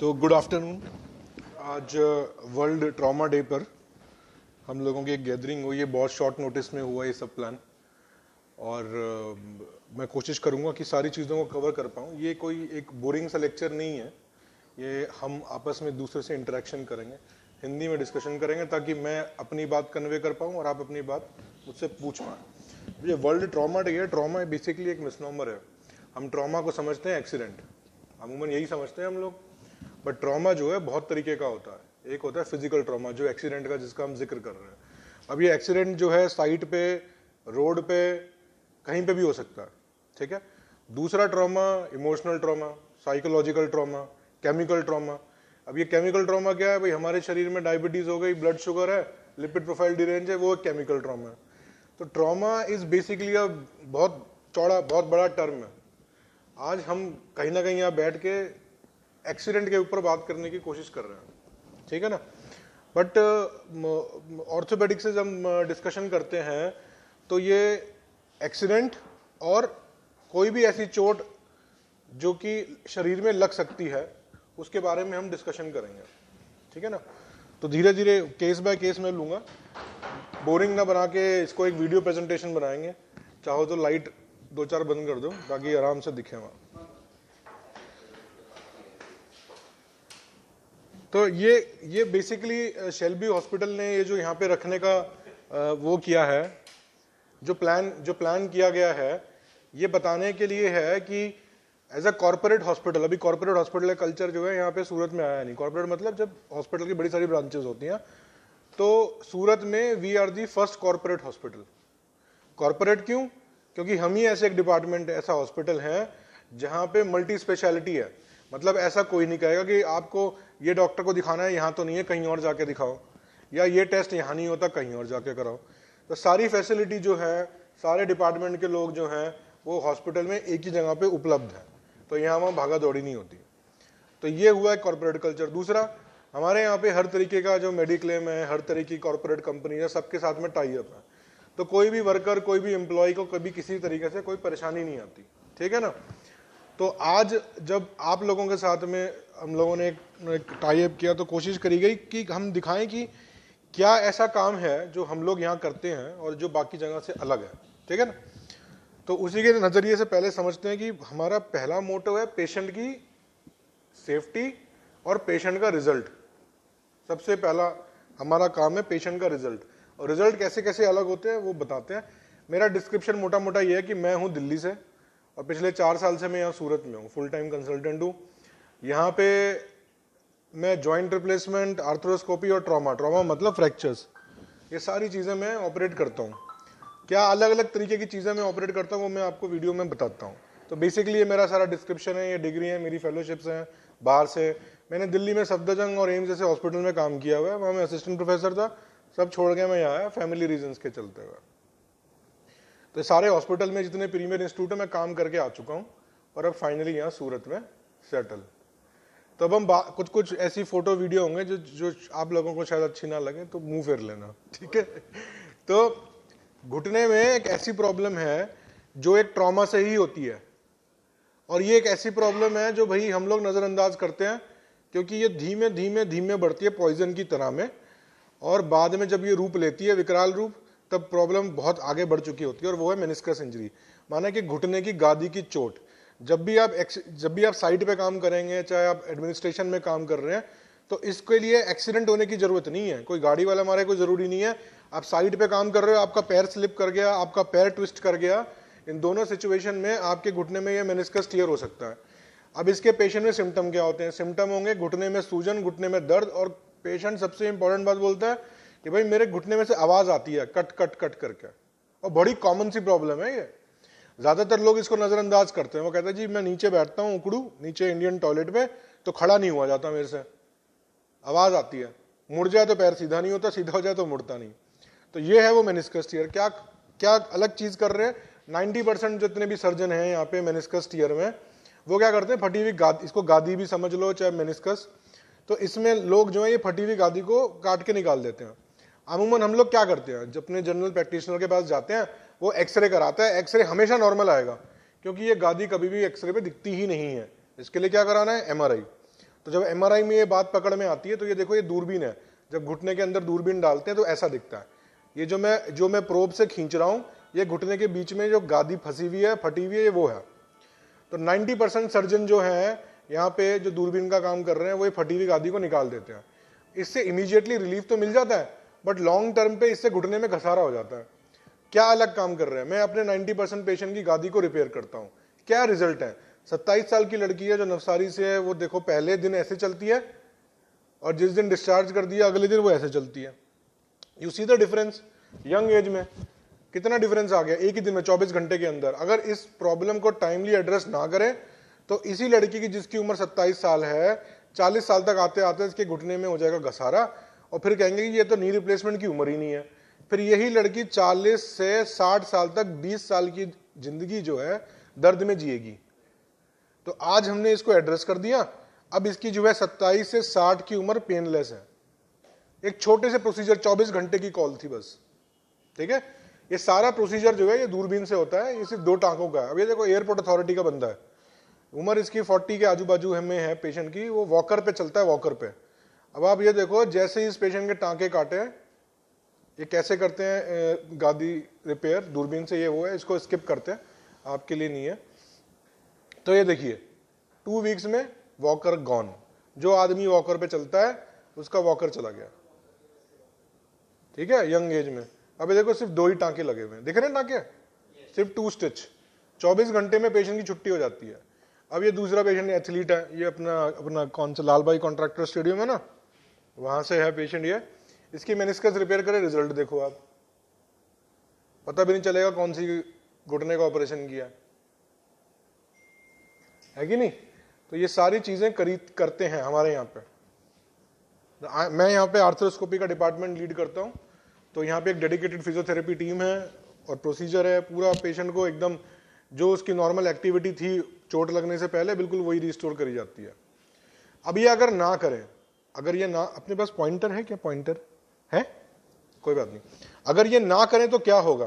तो good afternoon. आज world trauma day पर हम लोगों की एक गैदरिंग हुई है। बहुत शॉर्ट नोटिस में हुआ ये सब प्लान, और मैं कोशिश करूंगा कि सारी चीज़ों को कवर कर पाऊँ। ये कोई एक बोरिंग सा लेक्चर नहीं है, ये हम आपस में दूसरे से इंटरेक्शन करेंगे, हिंदी में डिस्कशन करेंगे ताकि मैं अपनी बात कन्वे कर पाऊँ और आप अपनी बात मुझसे पूछ पाएँ। ये वर्ल्ड ट्रॉमा डे है। ट्रॉमा बेसिकली एक मिसनोमर है। हम ट्रॉमा को समझते हैं एक्सीडेंट, अमूमन यही समझते हैं हम लोग, बट ट्रॉमा जो है बहुत तरीके का होता है। एक होता है फिजिकल ट्रॉमा, जो एक्सीडेंट का जिसका हम जिक्र कर रहे हैं। अब ये एक्सीडेंट जो है साइट पे, रोड पे, कहीं पे भी हो सकता है, ठीक है। दूसरा trauma emotional trauma, psychological trauma, chemical trauma. अब ये केमिकल ट्रॉमा क्या है भाई? हमारे शरीर में डायबिटीज हो गई, ब्लड शुगर है, लिपिड प्रोफाइल डिरेंज है, वो एक केमिकल ट्रॉमा है। तो ट्रॉमा इज बेसिकली अ बहुत चौड़ा, बहुत बड़ा टर्म है। आज हम कहीं ना कहीं यहाँ बैठ के एक्सीडेंट के ऊपर बात करने की कोशिश कर रहे हैं, ठीक है ना। बट ऑर्थोपेडिक से जब हम डिस्कशन करते हैं तो ये एक्सीडेंट और कोई भी ऐसी चोट जो कि शरीर में लग सकती है उसके बारे में हम डिस्कशन करेंगे, ठीक है ना। तो धीरे धीरे केस बाय केस में लूंगा, बोरिंग ना बना के इसको एक वीडियो प्रेजेंटेशन बनाएंगे। चाहो तो लाइट 2-4 बंद कर दो ताकि आराम से दिखे वहां। तो ये बेसिकली शेल्बी हॉस्पिटल ने ये जो यहाँ पे रखने का वो किया है, जो प्लान किया गया है, ये बताने के लिए है कि एज अ कॉर्पोरेट हॉस्पिटल, अभी कॉर्पोरेट हॉस्पिटल का कल्चर जो है यहाँ पे सूरत में आया नहीं। कॉर्पोरेट मतलब जब हॉस्पिटल की बड़ी सारी ब्रांचेस होती हैं, तो सूरत में we are the first corporate hospital. Corporate क्यों? क्योंकि हम ही ऐसे एक डिपार्टमेंट, ऐसा हॉस्पिटल है जहाँ पे मल्टी स्पेशलिटी है। मतलब ऐसा कोई नहीं कहेगा कि आपको ये डॉक्टर को दिखाना है, यहाँ तो नहीं है, कहीं और जाके दिखाओ, या ये टेस्ट यहाँ नहीं होता, कहीं और जाके कराओ। तो सारी फैसिलिटी जो है, सारे डिपार्टमेंट के लोग जो हैं वो हॉस्पिटल में एक ही जगह पे उपलब्ध है। तो यहाँ वहाँ भागा दौड़ी नहीं होती। तो ये हुआ है कॉर्पोरेट कल्चर। दूसरा, हमारे यहाँ पे हर तरीके का जो मेडिक्लेम है, हर तरीके की कॉर्पोरेट कंपनी है, सबके साथ में टाई अप है। तो कोई भी वर्कर, कोई भी एम्प्लॉय को कभी किसी तरीके से कोई परेशानी नहीं आती, ठीक है ना। तो आज जब आप लोगों के साथ में हम लोगों ने एक टाई अप किया, तो कोशिश करी गई कि हम दिखाएं कि क्या ऐसा काम है जो हम लोग यहाँ करते हैं और जो बाकी जगह से अलग है, ठीक है ना। तो उसी के नज़रिए से पहले समझते हैं कि हमारा पहला मोटो है पेशेंट की सेफ्टी और पेशेंट का रिजल्ट। सबसे पहला हमारा काम है पेशेंट का रिजल्ट, और रिजल्ट कैसे कैसे अलग होते हैं वो बताते हैं। मेरा डिस्क्रिप्शन मोटा मोटा ये है कि मैं हूँ दिल्ली से और पिछले 4 साल से मैं यहाँ सूरत में हूँ, फुल टाइम कंसल्टेंट हूँ। यहाँ पे मैं जॉइंट रिप्लेसमेंट, आर्थ्रोस्कोपी और ट्रॉमा मतलब फ्रैक्चर्स, ये सारी चीज़ें मैं ऑपरेट करता हूँ। क्या अलग अलग तरीके की चीज़ें मैं ऑपरेट करता हूँ वो मैं आपको वीडियो में बताता हूँ। तो बेसिकली ये मेरा सारा डिस्क्रिप्शन है, ये डिग्री है, मेरी फेलोशिप्स हैं बाहर से। मैंने दिल्ली में सफदरजंग और एम्स जैसे हॉस्पिटल में काम किया हुआ है, वहाँ मैं असिस्टेंट प्रोफेसर था। सब छोड़ के मैं यहाँ आया फैमिली रीजन्स के चलते हुए। तो सारे हॉस्पिटल में जितने प्रीमियर इंस्टीट्यूट है मैं काम करके आ चुका हूँ, और अब फाइनली यहाँ सूरत में सेटल। तो अब हम कुछ ऐसी फोटो वीडियो होंगे जो आप लोगों को शायद अच्छी ना लगे, तो मुंह फेर लेना, ठीक है। तो घुटने में एक ऐसी प्रॉब्लम है जो एक ट्रॉमा से ही होती है, और ये एक ऐसी प्रॉब्लम है जो भाई हम लोग नज़रअंदाज करते हैं, क्योंकि ये धीमे धीमे धीमे बढ़ती है पॉइजन की तरह में, और बाद में जब ये रूप लेती है विकराल रूप, तब प्रॉब्लम बहुत आगे बढ़ चुकी होती है, और वो है मेनिस्कस इंजरी, माना कि घुटने की गादी की चोट। जब भी आप साइट पे काम करेंगे, चाहे आप एडमिनिस्ट्रेशन में काम कर रहे हैं, तो इसके लिए एक्सीडेंट होने की जरूरत नहीं है, कोई गाड़ी वाला मारे कोई जरूरी नहीं है। आप साइट पे काम कर रहे हो, आपका पैर स्लिप कर गया, आपका पैर ट्विस्ट कर गया, इन दोनों सिचुएशन में आपके घुटने में ये मेनिस्कस टियर हो सकता है। अब इसके पेशेंट में सिम्टम क्या होते हैं? सिम्टम होंगे घुटने में सूजन, घुटने में दर्द, और पेशेंट सबसे इंपॉर्टेंट बात बोलता है कि भाई मेरे घुटने में से आवाज आती है कट कट कट करके, और बड़ी कॉमन सी प्रॉब्लम है ये। ज्यादातर लोग इसको नजरअंदाज करते हैं। वो कहते हैं जी मैं नीचे बैठता हूँ उकड़ू नीचे इंडियन टॉयलेट में, तो खड़ा नहीं हुआ जाता मेरे से, आवाज आती है, मुड़ जाए तो पैर सीधा नहीं होता, सीधा हो जाए तो मुड़ता नहीं। तो ये है वो मेनिस्कस टियर। क्या अलग चीज कर रहे हैं? 90% जितने भी सर्जन हैं यहाँ पे मेनिस्कस टियर में, वो क्या करते हैं, फटी हुई गादी, इसको गादी भी समझ लो चाहे मेनिस्कस, तो इसमें लोग जो है ये फटी हुई गादी को काट के निकाल देते हैं। अमूमन हम लोग क्या करते हैं, जब अपने जनरल प्रैक्टिशनर के पास जाते हैं, वो एक्सरे कराता है। एक्सरे हमेशा नॉर्मल आएगा, क्योंकि ये गादी कभी भी एक्सरे पे दिखती ही नहीं है। इसके लिए क्या कराना है? MRI। तो जब MRI में ये बात पकड़ में आती है तो ये देखो, ये दूरबीन है, जब घुटने के अंदर दूरबीन डालते हैं तो ऐसा दिखता है। ये जो मैं प्रोब से खींच रहा हूँ, ये घुटने के बीच में जो गादी फंसी हुई है, फटी हुई है, ये वो है। तो 90% सर्जन जो है यहाँ पे जो दूरबीन का काम कर रहे हैं वो ये फटी हुई गादी को निकाल देते हैं। इससे इमीडिएटली रिलीफ तो मिल जाता है, बट लॉन्ग टर्म पे इससे घुटने में घसारा हो जाता है। क्या अलग काम कर रहे हैं? मैं अपने 90% पेशेंट की गादी को रिपेयर करता हूँ। क्या रिजल्ट है? 27 साल की लड़की है जो नवसारी से है, वो देखो पहले दिन ऐसे चलती है और जिस दिन डिस्चार्ज कर दिया अगले दिन वो ऐसे चलती है। You see the difference. Young age में कितना डिफरेंस आ गया एक ही दिन में, 24 घंटे के अंदर। अगर इस प्रॉब्लम को टाइमली एड्रेस ना करें तो इसी लड़की की जिसकी उम्र 27 साल है, 40 साल तक आते आते इसके घुटने में हो जाएगा घसारा और फिर कहेंगे कि ये तो नी रिप्लेसमेंट की उम्र ही नहीं है। फिर यही लड़की 40 से 60 साल तक 20 साल की जिंदगी जो है दर्द में जिएगी। तो आज हमने इसको एड्रेस कर दिया, अब इसकी जो है 27 से 60 की उम्र पेनलेस है। एक छोटे से प्रोसीजर, 24 घंटे की कॉल थी बस, ठीक है। ये सारा प्रोसीजर जो है ये दूरबीन से होता है, ये सिर्फ 2 टांकों का है। अब ये देखो, एयरपोर्ट अथॉरिटी का बंदा है, उम्र इसकी 40 के आजू बाजू में है पेशेंट की, वो वॉकर पे चलता है, वॉकर पे। अब आप ये देखो, जैसे ही इस पेशेंट के टांके काटे, ये कैसे करते हैं गादी रिपेयर दूरबीन से, ये वो है, इसको स्किप करते हैं, आपके लिए नहीं है। तो ये देखिए 2 वीक्स में वॉकर गॉन। जो आदमी वॉकर पे चलता है उसका वॉकर चला गया, ठीक है, यंग एज में। अभी देखो सिर्फ 2 ही टांके लगे हुए हैं, दिख रहे हैं टांके, सिर्फ 2 स्टिच। 24 घंटे में पेशेंट की छुट्टी हो जाती है। अब ये दूसरा पेशेंट एथलीट है, ये अपना कौन सा लाल भाई कॉन्ट्रैक्टर स्टेडियम है ना, वहां से है पेशेंट। ये इसकी मेनिस्कस रिपेयर करे, रिजल्ट देखो आप, पता भी नहीं चलेगा कौन सी घुटने का ऑपरेशन किया है कि नहीं। तो ये सारी चीजें करते हैं हमारे यहाँ पे। मैं यहाँ पे आर्थ्रोस्कोपी का डिपार्टमेंट लीड करता हूँ, तो यहाँ पे एक डेडिकेटेड फिजियोथेरेपी टीम है और प्रोसीजर है पूरा। पेशेंट को एकदम जो उसकी नॉर्मल एक्टिविटी थी चोट लगने से पहले, बिल्कुल वही रिस्टोर करी जाती है। अब ये अगर ना करें, अगर ये ना, अपने पास पॉइंटर है क्या? पॉइंटर है, कोई बात नहीं। अगर ये ना करें तो क्या होगा?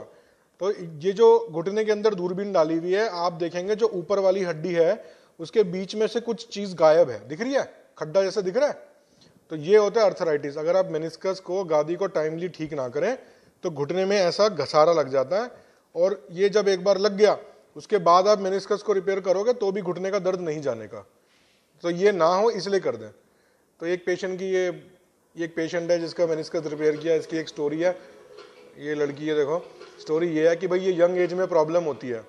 तो ये जो घुटने के अंदर दूरबीन डाली हुई है, आप देखेंगे जो ऊपर वाली हड्डी है उसके बीच में से कुछ चीज गायब है, दिख रही है, खड्डा जैसा दिख रहा है। तो ये होता है अर्थराइटिस। अगर आप मेनिस्कस को, गादी को टाइमली ठीक ना करें तो घुटने में ऐसा घसारा लग जाता है, और ये जब एक बार लग गया उसके बाद आप मेनिस्कस को रिपेयर करोगे तो भी घुटने का दर्द नहीं जाने का। तो ये ना हो इसलिए कर दें। तो एक पेशेंट की, ये एक पेशेंट है जिसका मेनिस्कस रिपेयर किया, इसकी एक स्टोरी है। ये लड़की है, देखो स्टोरी ये है कि भाई ये यंग एज में प्रॉब्लम होती है,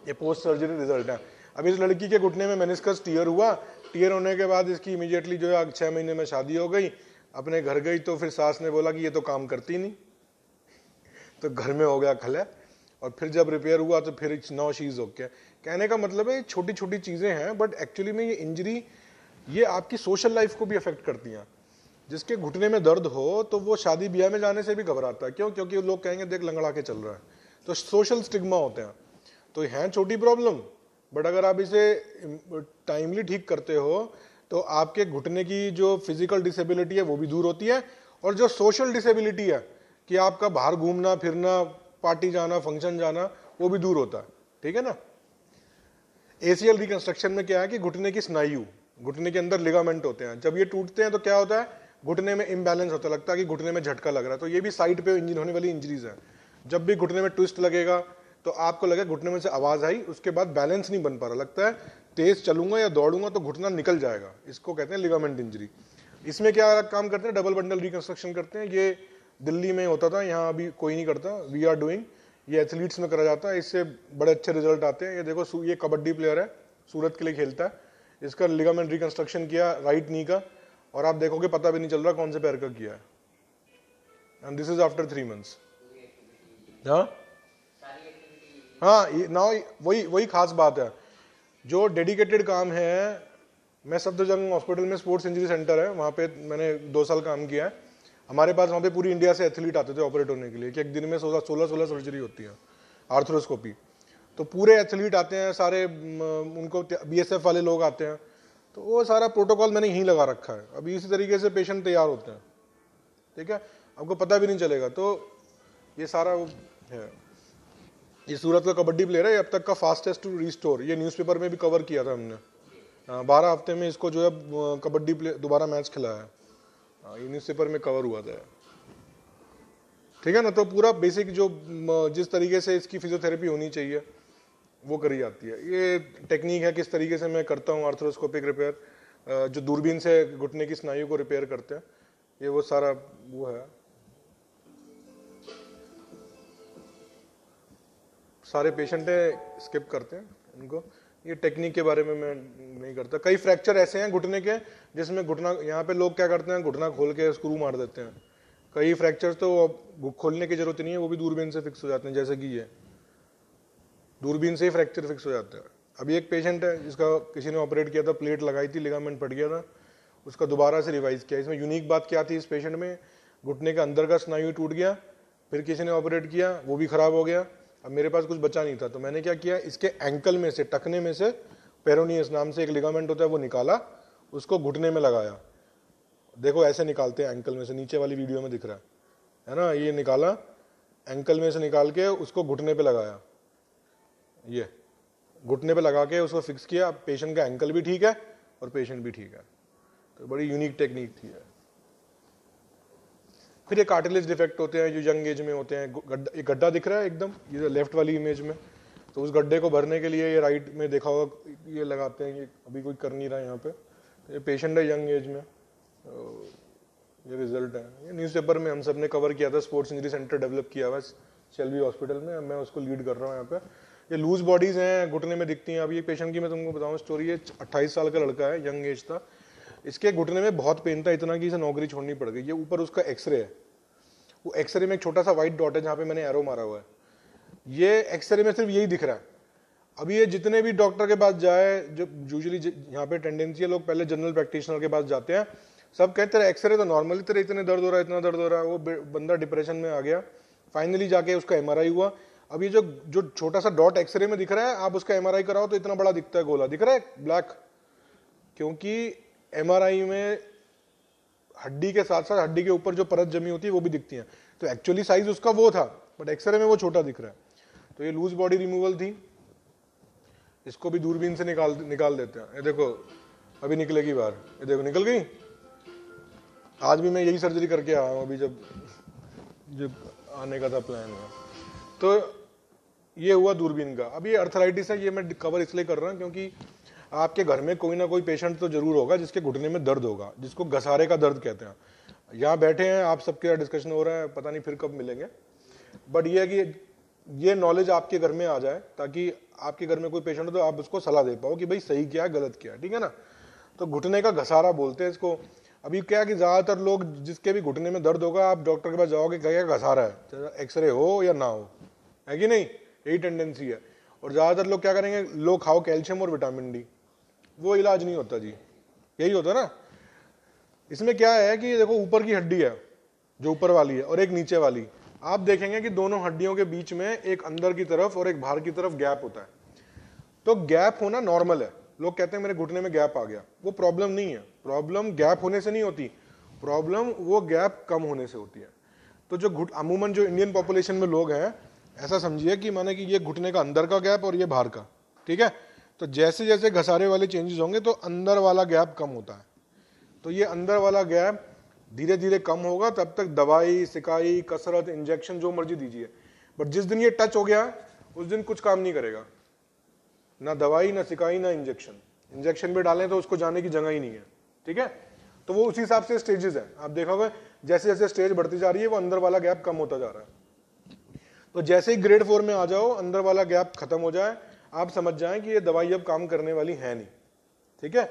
ये पोस्ट सर्जरी रिजल्ट है। अब इस लड़की के घुटने में मेनिस्कस टीयर हुआ, टीयर होने के बाद इसकी इमीडिएटली जो है 6 महीने में शादी हो गई, अपने घर गई तो फिर सास ने बोला कि ये तो काम करती नहीं, तो घर में हो गया खला। और फिर जब रिपेयर हुआ तो फिर नाउ शी इज ओके। कहने का मतलब है छोटी छोटी चीजें हैं, बट एक्चुअली में ये इंजरी ये आपकी सोशल लाइफ को भी अफेक्ट करती हैं। जिसके घुटने में दर्द हो तो वो शादी ब्याह में जाने से भी घबराता है, क्यों? क्योंकि लोग कहेंगे देख लंगड़ा के चल रहा है, तो सोशल स्टिग्मा होते हैं। तो है छोटी प्रॉब्लम, बट अगर आप इसे टाइमली ठीक करते हो तो आपके घुटने की जो फिजिकल डिसेबिलिटी है वो भी दूर होती है, और जो सोशल डिसेबिलिटी है कि आपका बाहर घूमना फिरना, पार्टी जाना, फंक्शन जाना, वो भी दूर होता है, ठीक है ना। ACL रिकंस्ट्रक्शन में क्या है कि घुटने की स्नायु, घुटने के अंदर लिगामेंट होते हैं, जब ये टूटते हैं तो क्या होता है, घुटने में इम्बैलेंस होता है, लगता है कि घुटने में झटका लग रहा है। तो ये भी साइड पे इंजरी होने वाली इंजरीज है। जब भी घुटने में ट्विस्ट लगेगा तो आपको लगे घुटने में से आवाज आई, उसके बाद बैलेंस नहीं बन पा रहा, लगता है तेज चलूंगा या दौड़ूंगा तो घुटना निकल जाएगा, इसको कहते हैं लिगामेंट इंजरी। इसमें क्या काम करते हैं, डबल बंडल रिकंस्ट्रक्शन करते हैं। ये दिल्ली में होता था, यहाँ अभी कोई नहीं करता, वी आर डूइंग। ये एथलीट्स में करा जाता है, इससे बड़े अच्छे रिजल्ट आते हैं। ये देखो, ये कबड्डी प्लेयर है, सूरत के लिए खेलता है, इसका लिगामेंट रिकंस्ट्रक्शन किया राइट नी का, और आप देखोगे पता भी नहीं चल रहा कौन से पैर का किया है, and this is after 3 months. हाँ, नाउ वही खास बात है, जो डेडिकेटेड काम है। मैं सफदरजंग हॉस्पिटल में स्पोर्ट्स इंजरी सेंटर है, वहाँ पे मैंने 2 साल काम किया है। हमारे पास वहाँ पे पूरी इंडिया से एथलीट आते थे ऑपरेट होने के लिए, कि एक दिन में 16 सर्जरी होती है, आर्थ्रोस्कोपी। तो पूरे एथलीट आते हैं सारे, उनको BSF वाले लोग आते हैं, तो वो सारा प्रोटोकॉल मैंने यहीं लगा रखा है। अभी इसी तरीके से पेशेंट तैयार होते हैं, ठीक है, आपको पता भी नहीं चलेगा। तो ये सारा है। ये सूरत का कबड्डी प्लेयर है, अब तक का फास्टेस्ट टू रिस्टोर, ये न्यूज़पेपर में भी कवर किया था हमने, 12 हफ्ते में इसको जो है कबड्डी प्ले दोबारा मैच खिलाया है। ये न्यूज़पेपर में कवर हुआ था, ठीक है ना। तो पूरा बेसिक जो जिस तरीके से इसकी फिजियोथेरेपी होनी चाहिए वो करी जाती है। ये टेक्निक है किस तरीके से मैं करता हूँ आर्थ्रोस्कोपिक रिपेयर, जो दूरबीन से घुटने की स्नायु को रिपेयर करते हैं, ये वो सारा वो है। सारे पेशेंट स्किप करते हैं इनको, ये टेक्निक के बारे में मैं नहीं करता। कई फ्रैक्चर ऐसे हैं घुटने के जिसमें घुटना, यहाँ पे लोग क्या करते हैं घुटना खोल के स्क्रू मार देते हैं। कई फ्रैक्चर तो खोलने की जरूरत नहीं है, वो भी दूरबीन से फिक्स हो जाते हैं, जैसे कि ये दूरबीन से ही फ्रैक्चर फिक्स हो जाता है। अभी एक पेशेंट है जिसका किसी ने ऑपरेट किया था, प्लेट लगाई थी, लिगामेंट फट गया था, उसका दोबारा से रिवाइज किया। इसमें यूनिक बात क्या थी इस पेशेंट में, घुटने का अंदर का स्नायु टूट गया, फिर किसी ने ऑपरेट किया, वो भी खराब हो गया। अब मेरे पास कुछ बचा नहीं था, तो मैंने क्या किया, इसके एंकल में से, टखने में से पेरोनियस नाम से एक लिगामेंट होता है, वो निकाला, उसको घुटने में लगाया। देखो ऐसे निकालते हैं एंकल में से, नीचे वाली वीडियो में दिख रहा है ना, ये निकाला, एंकल में से निकाल के उसको घुटने पे लगाया, ये घुटने पे लगा के उसको फिक्स किया। पेशेंट का एंकल भी ठीक है और पेशेंट भी ठीक है। तो बड़ी यूनिक टेक्निक थी। फिर ये कार्टिलेज डिफेक्ट होते हैं जो यंग एज में होते हैं। ये गड्ढा दिख रहा है एकदम, ये लेफ्ट वाली इमेज में, तो उस गड्ढे को भरने के लिए ये राइट में देखा होगा, ये लगाते हैं। ये अभी कोई कर नहीं रहा है यहाँ पे। तो ये पेशेंट है यंग एज में, तो ये रिजल्ट है। ये न्यूज़पेपर में हम सब ने कवर किया था, स्पोर्ट्स इंजरी सेंटर डेवलप किया हुआ शेल्बी हॉस्पिटल में, मैं उसको लीड कर रहा हूँ यहाँ पे। ये लूज बॉडीज हैं, घुटने में दिखती हैं। अभी एक पेशेंट की मैं तुमको बताऊँ स्टोरी है, 28 साल का लड़का है, यंग एज था। इसके घुटने में बहुत पेन था, इतना कि इसे नौकरी छोड़नी पड़ गई। ये ऊपर उसका एक्सरे है, वो एक्सरे में एक छोटा सा व्हाइट डॉट है जहाँ पे मैंने एरो मारा हुआ है। ये एक्सरे में सिर्फ यही दिख रहा है। अभी ये जितने भी डॉक्टर के पास जाए, जो यूजुअली यहाँ पे टेंडेंसी है, लोग पहले जनरल प्रैक्टिशनर के पास जाते हैं, सब कहते हैं एक्सरे तो नॉर्मली तेरे इतने दर्द हो रहा है, इतना दर्द हो रहा है। वो बंदा डिप्रेशन में आ गया, फाइनली जाके उसका एमआरआई हुआ। अब ये जो छोटा सा डॉट एक्सरे में दिख रहा है, आप उसका एमआरआई कराओ तो इतना बड़ा दिखता है, गोला दिख रहा है, ब्लैक। क्योंकि एमआरआई में हड्डी के साथ साथ हड्डी के ऊपर जो परत जमी होती है वो भी दिखती है, तो एक्चुअली साइज उसका वो था, बट एक्सरे में वो छोटा दिख रहा है। तो ये लूज बॉडी रिमूवल थी, इसको भी दूरबीन से निकाल देते हैं। ये देखो अभी निकलेगी बाहर, ये देखो निकल गई। आज भी मैं यही सर्जरी करके आया हूँ, अभी जब आने का था प्लान में। तो ये हुआ दूरबीन का। अभी ये अर्थराइटिस है, ये मैं कवर इसलिए कर रहा हूँ क्योंकि आपके घर में कोई ना कोई पेशेंट तो जरूर होगा जिसके घुटने में दर्द होगा, जिसको घसारे का दर्द कहते हैं। यहाँ बैठे हैं आप, सबके डिस्कशन हो रहा है, पता नहीं फिर कब मिलेंगे। बट ये है कि ये नॉलेज आपके घर में आ जाए, ताकि आपके घर में कोई पेशेंट हो तो आप उसको सलाह दे पाओ कि भाई सही क्या है गलत क्या है, ठीक है ना। तो घुटने का घसारा बोलते हैं इसको। अभी क्या है कि ज्यादातर लोग जिसके भी घुटने में दर्द होगा, आप डॉक्टर के पास जाओगे, क्या घसारा है, चाहे एक्सरे हो या ना हो, है कि नहीं, यही टेंडेंसी है। और ज्यादातर लोग क्या करेंगे, लो खाओ कैल्शियम और विटामिन डी, वो इलाज नहीं होता जी, यही होता ना। इसमें क्या है कि देखो ऊपर की हड्डी है जो ऊपर वाली है और एक नीचे वाली, आप देखेंगे कि दोनों हड्डियों के बीच में एक अंदर की तरफ और एक बाहर की तरफ गैप होता है। तो गैप होना नॉर्मल है। लोग कहते हैं मेरे घुटने में गैप आ गया, वो प्रॉब्लम नहीं है। प्रॉब्लम गैप होने से नहीं होती, प्रॉब्लम वो गैप कम होने से होती है। तो जो अमूमन जो इंडियन पॉपुलेशन में लोग हैं, ऐसा समझिए कि माने कि ये घुटने का अंदर का गैप और ये बाहर का, ठीक है। तो जैसे जैसे घसारे वाले चेंजेस होंगे तो अंदर वाला गैप कम होता है। तो ये अंदर वाला गैप धीरे धीरे कम होगा, तब तक दवाई, सिकाई, कसरत, इंजेक्शन जो मर्जी दीजिए, बट जिस दिन ये टच हो गया उस दिन कुछ काम नहीं करेगा, ना दवाई, ना सिकाई, ना इंजेक्शन। इंजेक्शन भी डालें तो उसको जाने की जगह ही नहीं है, ठीक है। तो वो उसी हिसाब से स्टेजेस है, आप देखोगे जैसे जैसे स्टेज बढ़ती जा रही है वो अंदर वाला गैप कम होता जा रहा है। तो जैसे ही ग्रेड 4 में आ जाओ, अंदर वाला गैप खत्म हो जाए, आप समझ जाएं कि ये दवाई अब काम करने वाली है नहीं, ठीक है।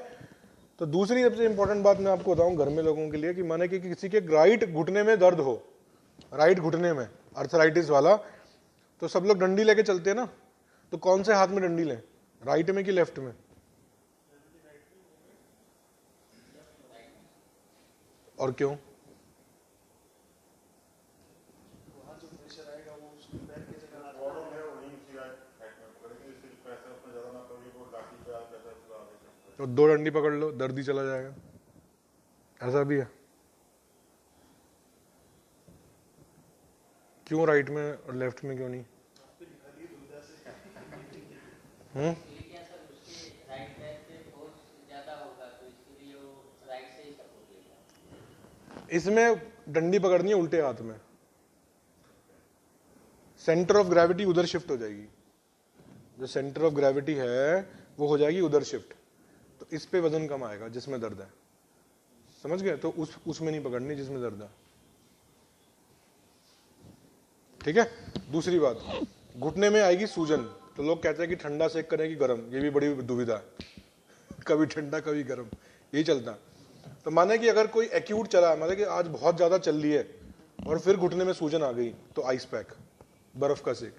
तो दूसरी सबसे इंपॉर्टेंट बात मैं आपको बताऊं घर में लोगों के लिए, कि माने कि किसी के राइट घुटने में दर्द हो, राइट घुटने में अर्थराइटिस वाला, तो सब लोग डंडी लेके चलते हैं ना, तो कौन से हाथ में डंडी लें, राइट में कि लेफ्ट में? और क्यों? तो 2 डंडी पकड़ लो, दर्द ही चला जाएगा। ऐसा भी है। क्यों राइट में और लेफ्ट में क्यों नहीं? इसमें डंडी पकड़नी है उल्टे हाथ में, सेंटर ऑफ ग्रेविटी उधर शिफ्ट हो जाएगी, जो सेंटर ऑफ ग्रेविटी है वो हो जाएगी उधर शिफ्ट, तो इस पे वजन कम आएगा जिसमें दर्द है, समझ गए? तो उसमें नहीं पकड़नी जिसमें दर्द है, ठीक है। दूसरी बात, घुटने में आएगी सूजन, तो लोग कहते हैं कि ठंडा सेक करें कि गर्म, ये भी बड़ी दुविधा है, कभी ठंडा कभी गर्म, यही चलता है। तो माने कि अगर कोई एक्यूट चला है, माने कि आज बहुत ज्यादा चल रही है और फिर घुटने में सूजन आ गई, तो आइस पैक, बर्फ का सेक,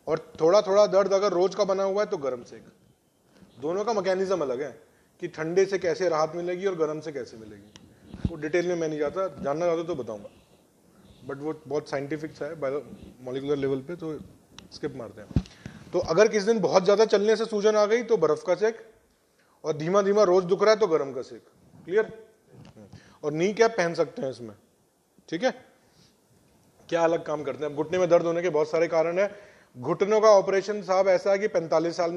और थोड़ा थोड़ा दर्द अगर रोज का बना हुआ है तो गर्म सेक। दोनों का मैकेनिज्म अलग है कि ठंडे से कैसे राहत मिलेगी और गर्म से कैसे मिलेगी, वो डिटेल में मैं नहीं जाता, जानना चाहते तो बताऊंगा, बट वो बहुत साइंटिफिक सा है मॉलिक्यूलर लेवल पे, तो स्किप मारते हैं। तो अगर किसी दिन बहुत ज्यादा चलने से सूजन आ गई तो बर्फ का सेक, और धीमा धीमा रोज दुख रहा है तो गर्म का सेक। क्लियर? और नी कैप पहन सकते हैं इसमें, ठीक है। क्या अलग काम करते हैं? घुटने में दर्द होने के बहुत सारे कारण है। घुटनों का ऑपरेशन साहब ऐसा है कि 45 साल